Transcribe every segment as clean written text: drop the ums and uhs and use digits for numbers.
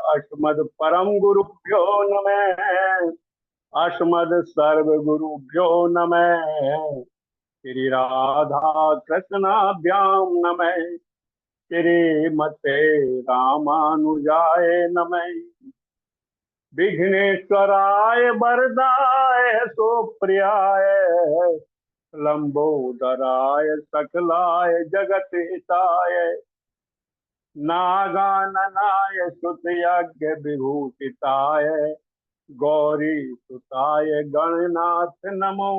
अस्मद परम गुरुभ्यो नमः। अस्मद सर्व गुरुभ्यो नमः। श्री राधा कृष्णाभ्याम नमः। श्रीमते रामानुजाय नमः। विघ्नेश्वराय वरदाय सुप्रियाय लंबोदराय सकलाय जगतहिताय नागाननाय स्तुतयज्ञ विभूषिताय गौरी सुताय गणनाथ नमो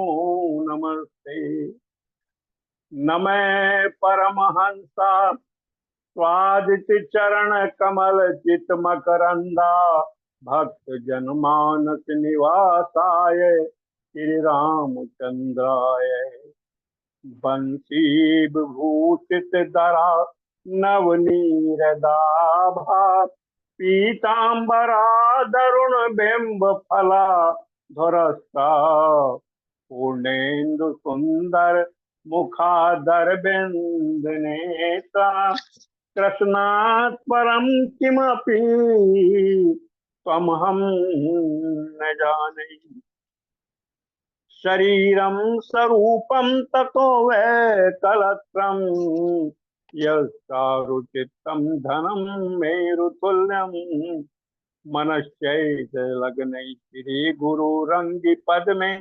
नमस्ते। नमः परमहंसा स्वादित चरण कमल चित मकरंदा भक्त जनमानस निवासाय श्री रामचंद्राय बंसी विभूषित धरा नवनीरदाभा पीतांबरा दरुण बिंब फला धुरस्ता पूर्णेन्दु सुंदर मुखादर बिंद नेता कृष्णात् परम किमपि त्वमहं न जाने। शरीरं स्वरूपं ततो वैकलत्रं यस्चारुचित्तं धनं मेरुतुल्यं मनश्चैतलग्नै श्री गुरुरंगि पद्मे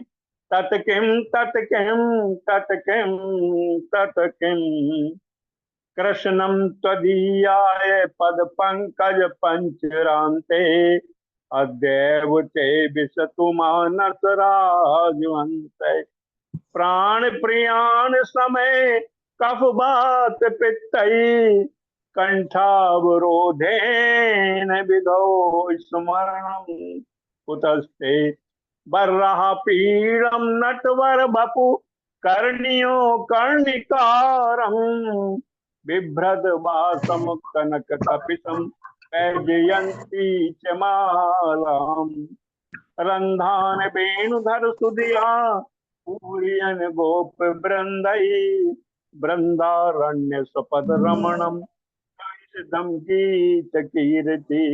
तत्किं तत्किं तत्किं तत्किं कृष्णं त्वदीयाय पद पंकज पंचरान्ते अद्यैव ते विशतु मानस राजवंशे प्राण प्रियाण समय कफ बात पित्तई कंठावरोधेन विधौ स्मरणं कुतस्ते बर्रः पीडं नटवर बपु कर्णियो कर्णिकारं बिभ्रद वासम कनक कपिशं पैजयन्ती च मालाम् रंधान वेणुधर सुधिया पूरियन गोप वृंदई वृंदारण्य स्वपद रमणम सिद्धम गीत कीर्ति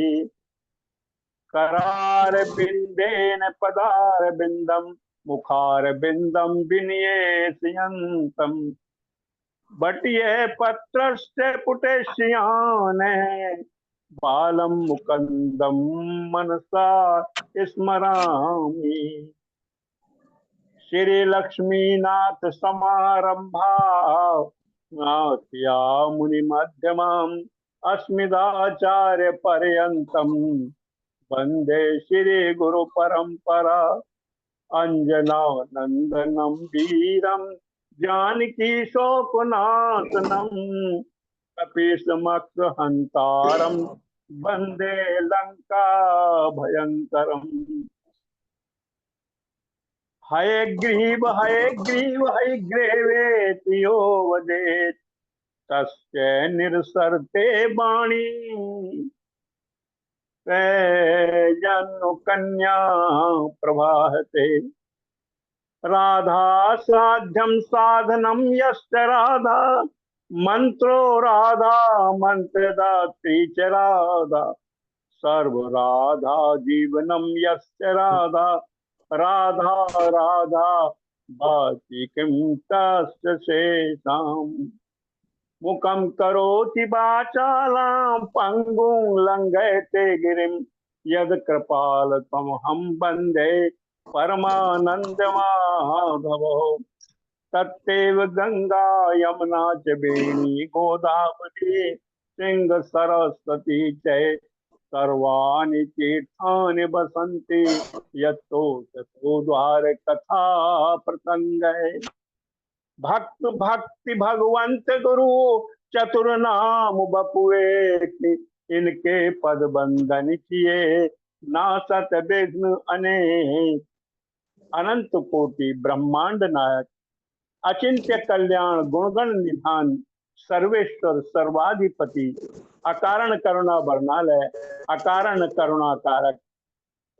करार बिंदेन पदार बिंदम मुखार बिंदम विनियेष्यन्तम बटिये पत्रस्य पुटेश्याने बालम मुकंदम मनसा स्मरामि। श्री लक्ष्मीनाथ समारंभा नाथया मुनि मध्यमाम अस्मदाचार्य पर्यंतम वंदे श्री गुरु परंपरा। अंजना नंदनम वीरम जानकी शोकनाशनम कपीशमक्र हंतारम वंदे लंका भयंकरम। हयग्रीव हयग्रीव हयग्रीवेति यो वदेत् तस्य निरसरते वाणी जन्नु कन्या प्रभाते राधा साध्यं साधनं यश्च राधा मंत्रो राधा मंत्रदात्री च राधा सर्व राधा जीवनम यश्च राधा राधा राधा भाति किं तस्य शेषाम्। मुखं करोति वाचालां पंगुं लंघयते गिरिं यद कृपाल तमहं वन्दे परमानंद माधव। तत्तेव गंगा यमुना च वेणी गोदावरी सिंह सरस्वती च सर्वाणि तीर्थानि वसन्ति यतो ततो द्वार कथा प्रसंगे। भक्त भक्ति भगवंत गुरु चतुर नाम बपुए इनके पद बंदन किए नासत विघ्न अनेक। अनंत कोटि ब्रह्मांड नायक अचिंत्य कल्याण गुणगण निधान सर्वेश्वर सर्वाधिपति अकारण करुणा वर्णालय अकारण करुणा कारक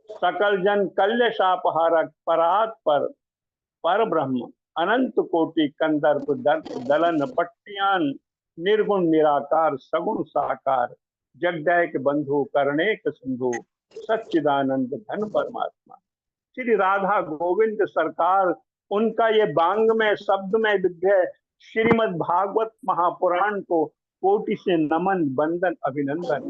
सकल जन कल्य शापहारक परात पर ब्रह्म अनंत कोटि कंदर्प दर्प दलन पट्टियान निर्गुण निराकार सगुण साकार जगदैक बंधु करुणेक सिंधु सच्चिदानंद घन परमात्मा। श्री राधा गोविंद सरकार, उनका ये बांग में शब्द में विग्रह श्रीमद् भागवत महापुराण को कोटि से नमन वंदन अभिनंदन।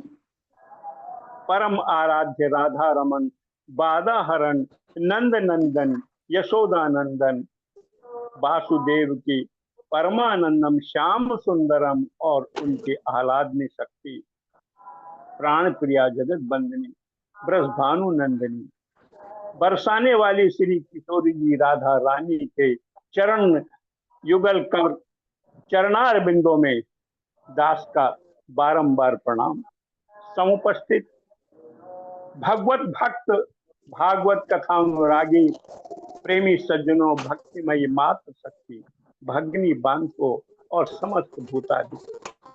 परम आराध्य राधा रमन, बाधा हरण, नंद नंदन, यशोदानंदन, वासुदेव की परमानंदम, श्याम सुंदरम और उनके आह्लादनी शक्ति, प्राण प्रिया जगत बंदनी, ब्रज भानु नंदिनी, बरसाने वाली श्री किशोरी जी राधा रानी के चरण युगल कर चरणार बिंदों में दास का बारंबार प्रणाम। समुपस्थित भगवत भक्त, भागवत कथानुरागी, प्रेमी सज्जनों, भक्तिमयी मात्र शक्ति, भगनी बांधो और समस्त भूतादि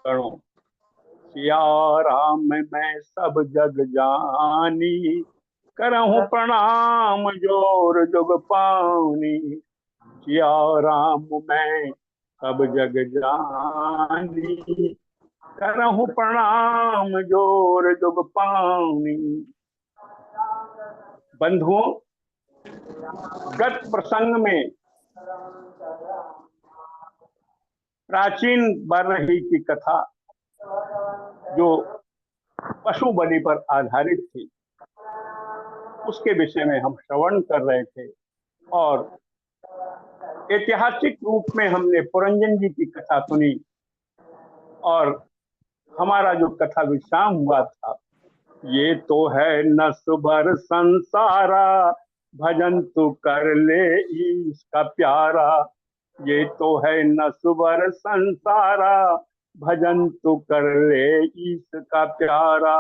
गणों, सिया राम मैं सब जग जानी, करहूं प्रणाम जोर जुग पानी। सिया राम मैं सब जग जानी, करहूं प्रणाम जोर जुग पानी। बंधुओं, गत प्रसंग में प्राचीन बरही की कथा जो पशु बलि पर आधारित थी, उसके विषय में हम श्रवण कर रहे थे और ऐतिहासिक रूप में हमने पुरंजन जी की कथा सुनी और हमारा जो कथा विश्राम हुआ था, ये तो है नस भर संसारा, भजन तू कर ले इसका प्यारा। ये तो है नस भर संसारा, भजन तू कर ले इसका प्यारा।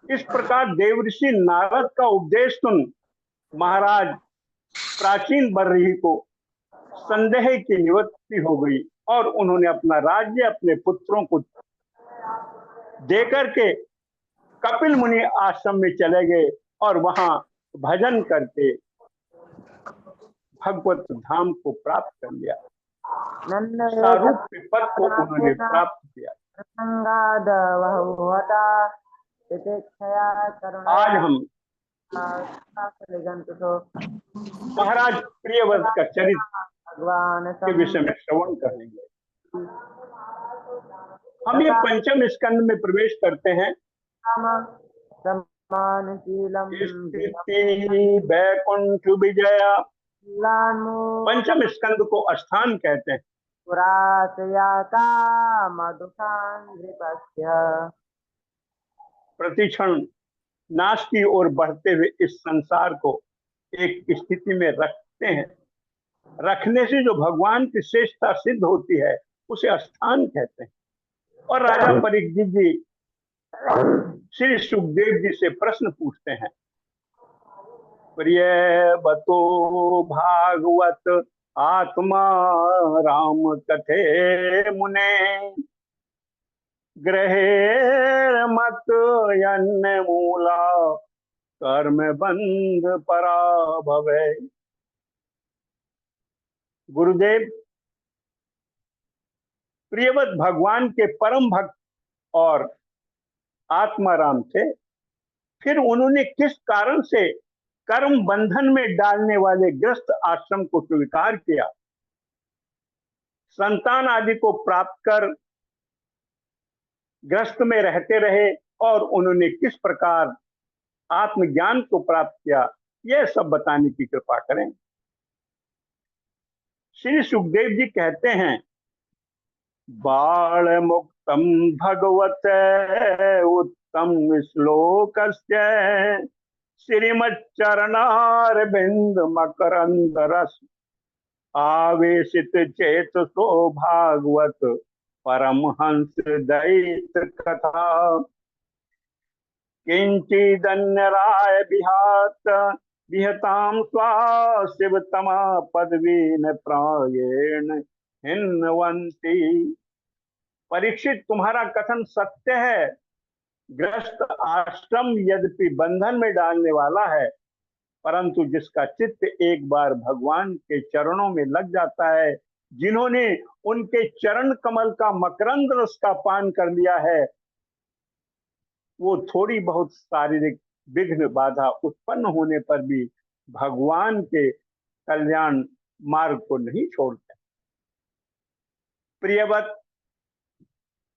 इस प्रकार देवऋषि नारद का उपदेश सुन महाराज प्राचीन बर्ही को संदेह की निवृत्ति हो गई और उन्होंने अपना राज्य अपने पुत्रों को देकर के कपिल मुनि आश्रम में चले गए और वहां भजन करके भगवत धाम को प्राप्त कर लिया, सारूप के पद को उन्होंने प्राप्त किया। आज हम महाराज प्रियव्रत का चरित्र के विषय में श्रवण करेंगे। हम ये पंचम स्कंद में प्रवेश करते हैं। स्थिति वैकुंठ विजया, पंचम स्कंद को अष्टान कहते हैं। प्रतिक्षण नाश की ओर बढ़ते हुए इस संसार को एक स्थिति में रखते हैं। रखने से जो भगवान की श्रेष्ठता सिद्ध होती है उसे अष्टान कहते हैं। और राजा परीक्षित जी श्री सुखदेव जी से प्रश्न पूछते हैं, प्रिय बतो भागवत आत्मा राम कथे मुने, ग्रहे मत यन्न मूला कर्म बंध पराभवे। गुरुदेव प्रियव्रत भगवान के परम भक्त और आत्माराम थे, फिर उन्होंने किस कारण से कर्म बंधन में डालने वाले ग्रस्त आश्रम को स्वीकार किया, संतान आदि को प्राप्त कर ग्रस्त में रहते रहे और उन्होंने किस प्रकार आत्मज्ञान को प्राप्त किया, यह सब बताने की कृपा करें। श्री सुखदेव जी कहते हैं, बाल मुक्तम भगवत उत्तम श्लोकस्य, श्रीमच्चरणारविंद मकरंद रस, आवेशित चेतसो भागवत परमहंस दैत कथा, किंचिदन्यराय विहताम स्वाशिवतमा पदवीन प्रायेण हिन्वन्ति। परीक्षित, तुम्हारा कथन सत्य है। ग्रस्त आश्रम यद्यपि बंधन में डालने वाला है, परंतु जिसका चित्त एक बार भगवान के चरणों में लग जाता है, जिन्होंने उनके चरण कमल का मकरंद रस का पान कर लिया है, वो थोड़ी बहुत शारीरिक विघ्न बाधा उत्पन्न होने पर भी भगवान के कल्याण मार्ग को नहीं छोड़ते। प्रियव्रत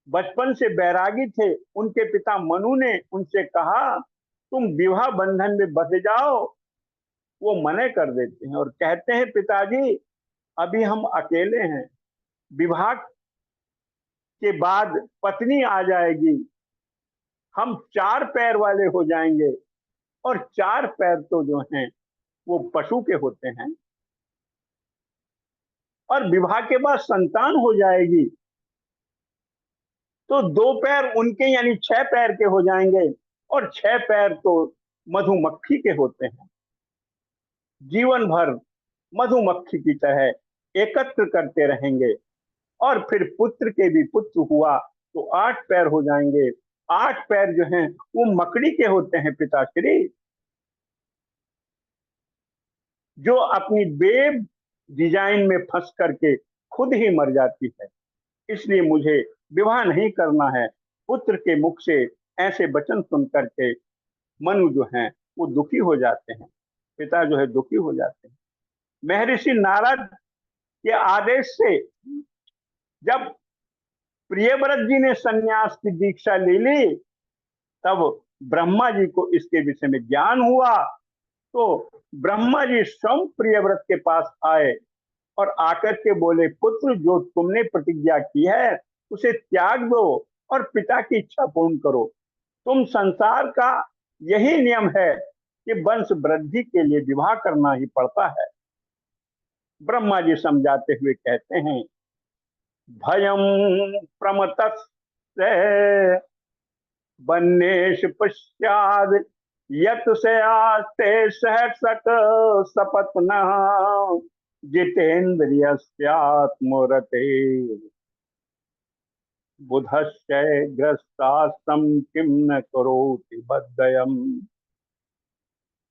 बचपन से बैरागी थे। उनके पिता मनु ने उनसे कहा तुम विवाह बंधन में बंध जाओ। वो मना कर देते हैं और कहते हैं पिताजी अभी हम अकेले हैं, विवाह के बाद पत्नी आ जाएगी, हम चार पैर वाले हो जाएंगे। और चार पैर तो जो हैं वो पशु के होते हैं, और विवाह के बाद संतान हो जाएगी तो दो पैर उनके यानी छह पैर के हो जाएंगे, और छह पैर तो मधुमक्खी के होते हैं। जीवन भर मधुमक्खी की तरह एकत्र करते रहेंगे, और फिर पुत्र के भी पुत्र हुआ तो आठ पैर हो जाएंगे। आठ पैर जो हैं वो मकड़ी के होते हैं पिताश्री, जो अपनी वेब डिजाइन में फंस करके खुद ही मर जाती है। इसलिए मुझे विवाह नहीं करना है। पुत्र के मुख से ऐसे वचन सुन करके मनु जो हैं वो दुखी हो जाते हैं, पिता जो है दुखी हो जाते हैं। महर्षि नारद के आदेश से जब प्रियव्रत जी ने सन्यास की दीक्षा ले ली, तब ब्रह्मा जी को इसके विषय में ज्ञान हुआ। तो ब्रह्मा जी स्वयं प्रियव्रत के पास आए और आकर के बोले पुत्र जो तुमने प्रतिज्ञा की है उसे त्याग दो और पिता की इच्छा पूर्ण करो। तुम संसार का यही नियम है कि वंश वृद्धि के लिए विवाह करना ही पड़ता है। ब्रह्मा जी समझाते हुए कहते हैं भयम प्रमतस्य वन्येश पश्चाद यत से आस्ते सहसक सपत्न जितेन्द्रियस्यात्मरते बुधश्चय ग्रस्तास्तम किम न करोति बद्धयम्।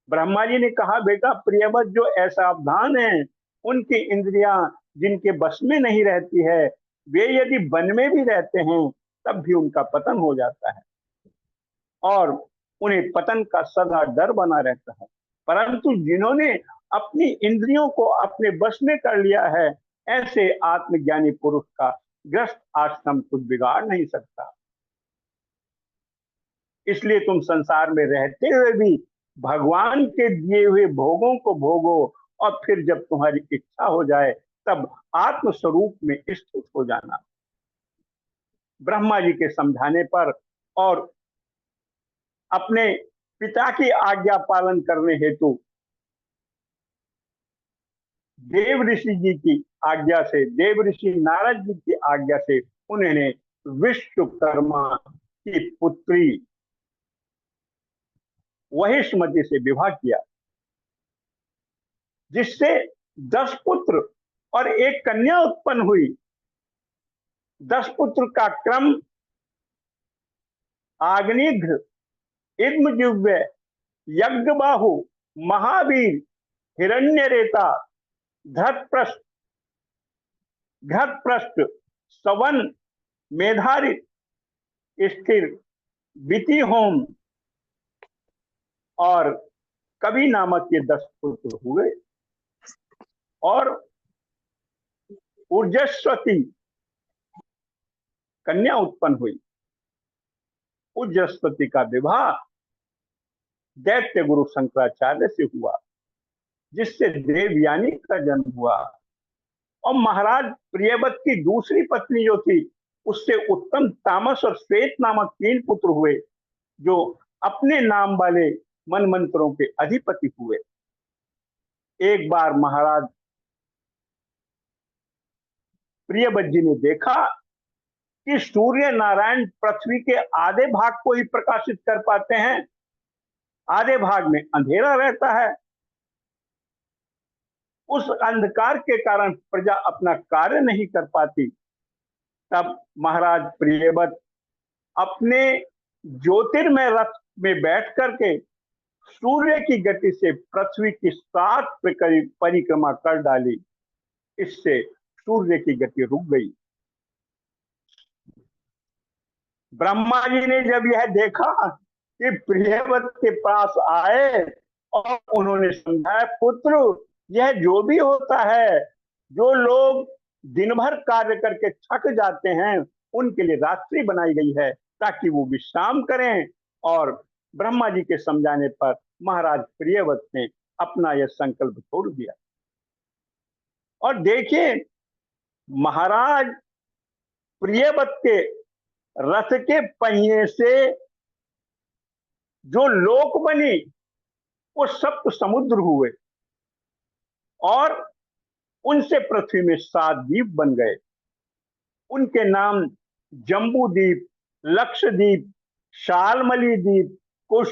ब्रह्मा जी ने कहा बेटा प्रियव्रत जो असावधान है, उनकी इंद्रियां जिनके बस में नहीं रहती है, वे यदि वन में भी रहते हैं तब भी उनका पतन हो जाता है और उन्हें पतन का सदा डर बना रहता है। परंतु जिन्होंने अपनी इंद्रियों को अपने वश में कर लिया है, ऐसे आत्मज्ञानी पुरुष का ग्रस्त आश्रम कुछ बिगाड़ नहीं सकता। इसलिए तुम संसार में रहते हुए भी भगवान के दिए हुए भोगों को भोगो, और फिर जब तुम्हारी इच्छा हो जाए तब आत्म स्वरूप में स्थित हो जाना। ब्रह्मा जी के समझाने पर और अपने पिता की आज्ञा पालन करने हेतु देव ऋषि जी की आज्ञा से, देव ऋषि नारद जी की आज्ञा से उन्होंने विश्वकर्मा की पुत्री वहिष्मति से विवाह किया, जिससे 10 पुत्र और एक कन्या उत्पन्न हुई। 10 पुत्र का क्रम आग्निघ्र, इद्मजिह्व, यज्ञबाहु, महावीर, हिरण्यरेता, धृतपृष्ठ, सवन, मेधारी, स्थिर, वितिहोम और कवि नामक ये 10 पुत्र हुए। और ऊर्जस्वती कन्या उत्पन्न हुई। ऊर्जस्वती का विवाह दैत्य गुरु शंकराचार्य से हुआ, जिससे देवयानी का जन्म हुआ। और महाराज प्रियव्रत की दूसरी पत्नी जो थी, उससे उत्तम, तामस और श्वेत नामक 3 पुत्र हुए, जो अपने नाम वाले मन मंत्रों के अधिपति हुए। एक बार महाराज प्रियव्रत जी ने देखा कि सूर्य नारायण पृथ्वी के आधे भाग को ही प्रकाशित कर पाते हैं, आधे भाग में अंधेरा रहता है। उस अंधकार के कारण प्रजा अपना कार्य नहीं कर पाती। तब महाराज प्रियव्रत अपने ज्योतिर्मय रथ में बैठ करके सूर्य की गति से पृथ्वी की 7 परिक्रमा कर डाली। इससे सूर्य की गति रुक गई। ब्रह्मा जी ने जब यह देखा कि प्रियव्रत के पास आए और उन्होंने समझाया, पुत्र यह जो भी होता है, जो लोग दिन भर कार्य करके थक जाते हैं उनके लिए रात्रि बनाई गई है ताकि वो विश्राम करें। और ब्रह्मा जी के समझाने पर महाराज प्रियव्रत ने अपना यह संकल्प छोड़ दिया। और देखिए, महाराज प्रियव्रत के रथ के पहिए से जो लोक बनी वो सप्त समुद्र हुए और उनसे पृथ्वी में 7 द्वीप बन गए। उनके नाम जम्बू द्वीप, लक्षद्वीप, शालमली द्वीप, कुश,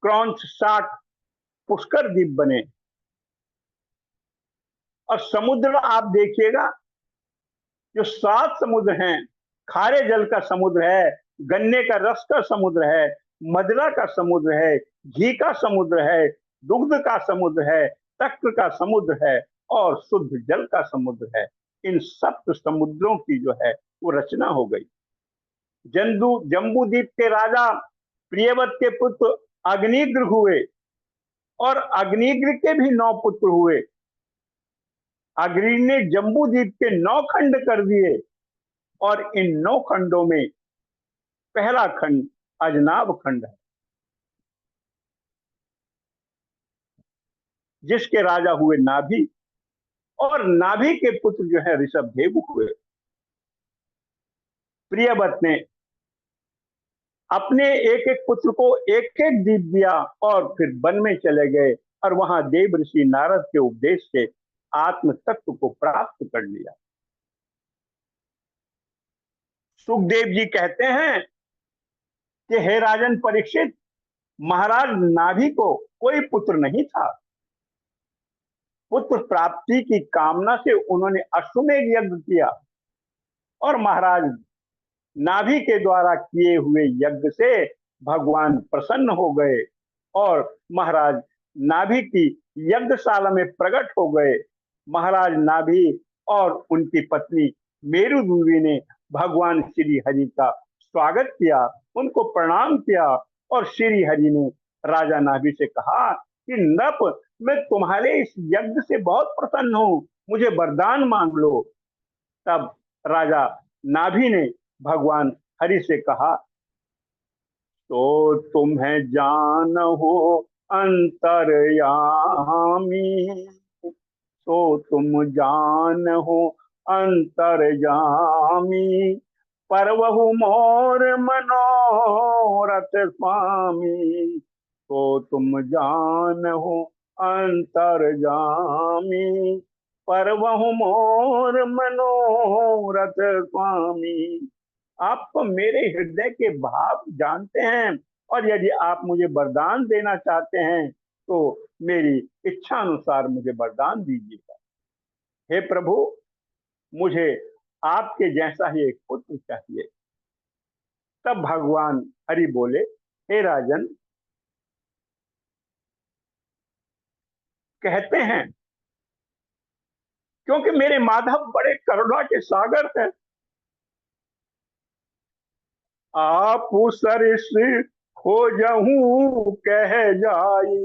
क्रौंच, साट, पुष्कर द्वीप बने। और समुद्र आप देखिएगा, जो 7 समुद्र हैं, खारे जल का समुद्र है, गन्ने का रस का समुद्र है, मदिरा का समुद्र है, घी का समुद्र है, दुग्ध का समुद्र है, तक्र का समुद्र है और शुद्ध जल का समुद्र है। इन सप्त समुद्रों की जो है वो रचना हो गई। जम्बू द्वीप के राजा प्रियव्रत के पुत्र अग्निग्र हुए और अग्निग्र के भी 9 पुत्र हुए। अग्नि ने जम्बू द्वीप के 9 खंड कर दिए और इन 9 खंडों में पहला खंड अजनाब खंड है, जिसके राजा हुए नाभि और नाभि के पुत्र जो है ऋषभदेव हुए। प्रियव्रत ने अपने एक एक पुत्र को एक एक दीप दिया और फिर वन में चले गए और वहां देव ऋषि नारद के उपदेश से आत्म तत्व को प्राप्त कर लिया। सुखदेव जी कहते हैं कि हे राजन परीक्षित, महाराज नाभि को कोई पुत्र नहीं था। पुत्र प्राप्ति की कामना से उन्होंने अश्वमेध यज्ञ किया और महाराज नाभि के द्वारा किए हुए यज्ञ से भगवान प्रसन्न हो गए और महाराज नाभि की यज्ञशाला में प्रकट हो गए। महाराज नाभि और उनकी पत्नी मेरुदेवी ने भगवान श्री हरि का स्वागत किया, उनको प्रणाम किया और श्री हरि ने राजा नाभि से कहा कि नृप, मैं तुम्हारे इस यज्ञ से बहुत प्रसन्न हूं, मुझे वरदान मांग लो। तब राजा नाभि ने भगवान हरि से कहा, तो तुम्हें जान हो अंतर्यामी, तो तुम जान हो अंतर्यामी, परवहु मोर मनोरथ स्वामी, तो तुम जान हो अंतर्यामी, परवहु मोर मनोरथ स्वामी। आप तो मेरे हृदय के भाव जानते हैं और यदि आप मुझे वरदान देना चाहते हैं तो मेरी इच्छा अनुसार मुझे वरदान दीजिएगा। हे प्रभु, मुझे आपके जैसा ही एक पुत्र चाहिए। तब भगवान हरि बोले, हे राजन, कहते हैं क्योंकि मेरे माधव बड़े करुणा के सागर हैं, आप सरिस खोजहूं कह जाई,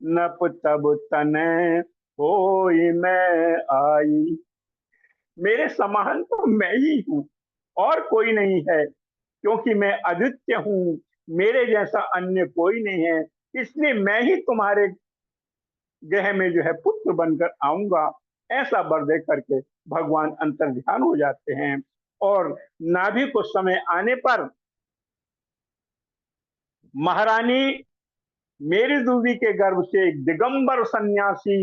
नप तब तने होई मैं आई। मेरे समान तो मैं ही हूं और कोई नहीं है, क्योंकि मैं अद्वितीय हूं, मेरे जैसा अन्य कोई नहीं है, इसलिए मैं ही तुम्हारे ग्रह में जो है पुत्र बनकर आऊंगा। ऐसा वर दे करके भगवान अंतर्ध्यान हो जाते हैं और नाभि को समय आने पर महारानी मेरुदेवी के गर्भ से एक दिगंबर सन्यासी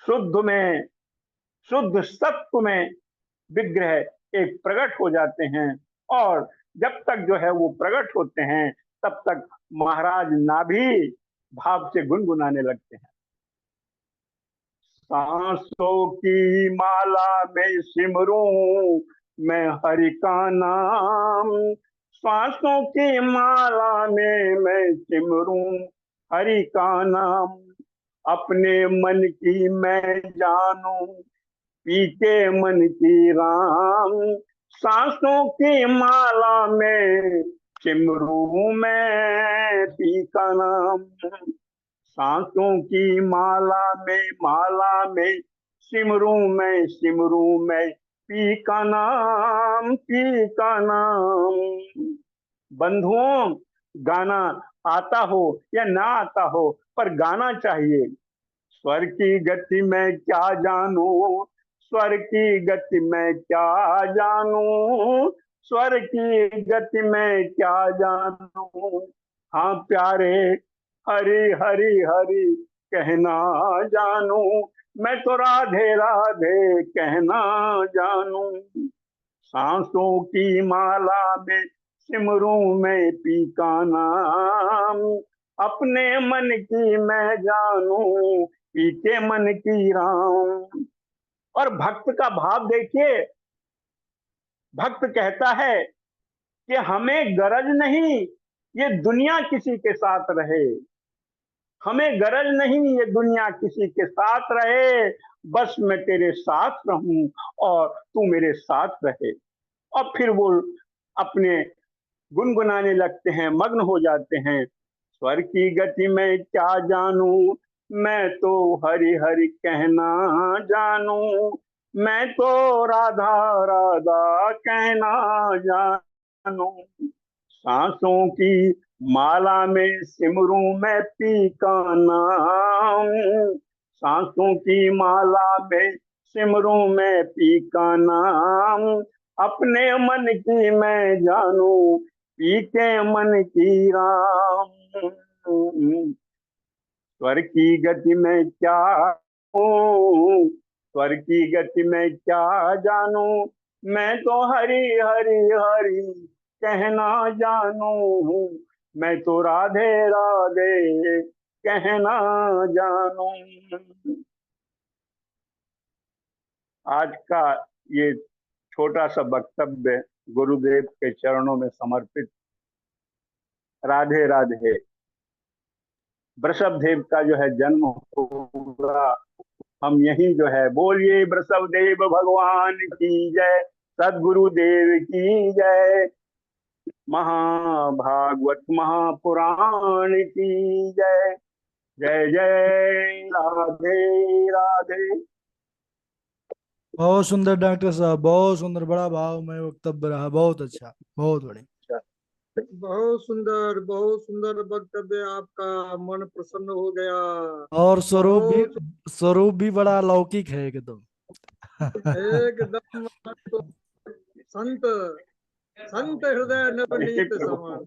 शुद्ध में, शुद्ध सत्व में विग्रह एक प्रकट हो जाते हैं और जब तक जो है वो प्रकट होते हैं तब तक महाराज नाभि भाव से गुनगुनाने लगते हैं। सांसों की माला में सिमरूं मैं हरि का नाम, सांसों की माला में मैं सिमरूं हरि का नाम, अपने मन की मैं जानूं पीके मन की राम, सांसों की माला में सिमरू में पी का नाम। सांसों की माला में सिमरू में पी का नाम, पी का नाम। बंधुओं, गाना आता हो या ना आता हो, पर गाना चाहिए। स्वर की गति में क्या जानू, स्वर की गति में क्या जानू, स्वर की गति में क्या जानू। हाँ प्यारे, हरि हरि हरि कहना जानू, मैं तो राधे राधे कहना जानू। सांसों की माला में सिमरू में पी का नाम, अपने मन की मैं जानू, पी के मन की राम। और भक्त का भाव देखिए, भक्त कहता है कि हमें गरज नहीं ये दुनिया किसी के साथ रहे, हमें गरज नहीं ये दुनिया किसी के साथ रहे, बस मैं तेरे साथ रहूं और तू मेरे साथ रहे। और फिर वो अपने गुनगुनाने लगते हैं, मग्न हो जाते हैं। स्वर की गति में क्या जानू, मैं तो हरि हरि कहना जानू, मैं तो राधा राधा कहना जानू। सांसों की माला में सिमरू मैं पी का नाम, सांसों की माला में सिमरू मैं पी का नाम, अपने मन की मैं जानू, पी के मन की राम। स्वर की गति में क्या हूँ, स्वर की गति में क्या जानू, मैं तो हरि हरि हरि कहना जानू, मैं तो राधे राधे कहना जानू। आज का ये छोटा सा वक्तव्य गुरुदेव के चरणों में समर्पित। राधे राधे। वृषभ देव का जो है जन्म होगा, हम यही जो है बोलिए वृषभ देव भगवान की जय, सदगुरुदेव की जय, महाभागवत महापुराण की जय। जय जय राधे राधे। बहुत सुंदर डॉक्टर साहब, बहुत सुंदर, बड़ा भावमय वक्तव्य रहा, बहुत अच्छा, बहुत बढ़िया। बहुत सुंदर वक्तव्य आपका, मन प्रसन्न हो गया। और स्वरूप भी, बहुत स्वरूप भी बड़ा अलौकिक है एकदम। एकदम तो संत संत हृदय नवनीत समान।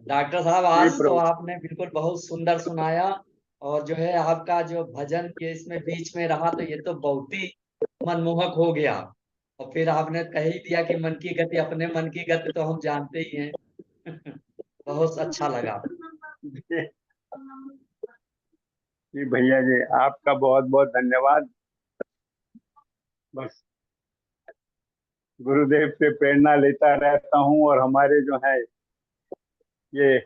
डॉक्टर साहब, जी आज तो प्रभु। आपने बिल्कुल बहुत सुंदर सुनाया। और जो है आपका जो भजन के इसमें बीच में रहा, तो ये तो बहुत ही मनमोहक हो गया। और फिर आपने कह ही दिया कि मन की गति, अपने मन की गति तो हम जानते ही हैं। बहुत अच्छा लगा। जी भैया जी, आपका बहुत बहुत धन्यवाद। बस गुरुदेव से प्रेरणा लेता रहता हूँ। और हमारे जो है ये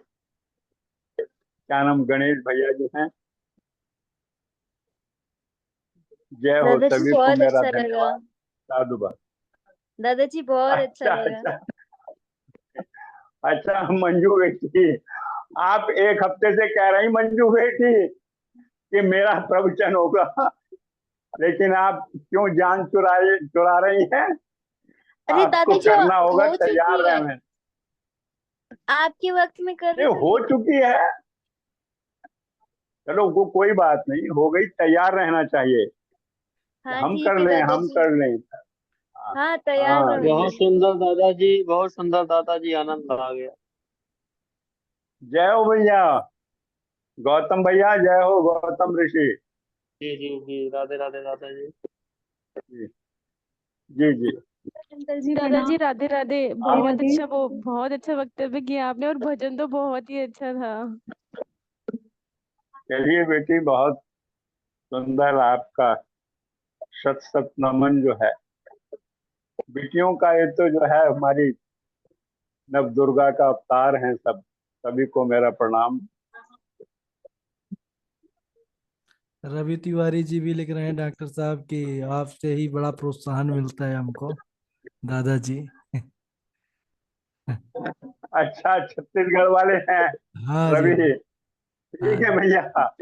क्या नाम, गणेश भैया जो हैं, जय हो, दादाजी सभी को बहुत मेरा अच्छा लगा। धन्यवाद, साधुवाद। दादाजी बहुत अच्छा अच्छा लगा। अच्छा अच्छा। मंजू बेटी, आप एक हफ्ते से कह रही मंजू बेटी कि मेरा प्रवचन होगा, लेकिन आप क्यों जान चुरा रही हैं? अरे आपको दादाजी करना होगा, हो तैयार चुकी है, रहें। आपके वक्त में कर नहीं, रही हो थी। चुकी है, चलो वो कोई बात नहीं, हो गई, तैयार रहना चाहिए। हाँ हम ठीक कर है लें, हम दादाजी। कर लें। हाँ तैयार हाँ रहूंगी। बहुत सुंदर दादाजी, बहुत सुंदर दादाजी, आनंद आ गया। जय हो भैया, गौतम भैया, जय हो गौतम ऋषि। जी जी जी, राधे राधे दादाजी। जी जी जी। अंकल जी दादाजी राधे राधे। आप बहुत अच्छा वक्तव्य किया आपने, और भजन तो बहुत ही अच्छा था। चलिए बेटी, बहुत सुंदर आपका शत शत नमन जो है। बेटियों का ये तो जो है हमारी नव दुर्गा का अवतार हैं सब, सभी को मेरा प्रणाम। रवि तिवारी जी भी लिख रहे हैं डॉक्टर साहब कि आपसे ही बड़ा प्रोत्साहन मिलता है हमको दादाजी। अच्छा, छत्तीसगढ़ वाले हैं हाँ जी। रवि। हाँ ठीक है जी। भैया।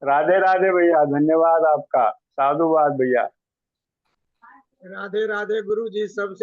राधे राधे भैया, धन्यवाद आपका, साधुवाद भैया। राधे राधे गुरु जी, सबसे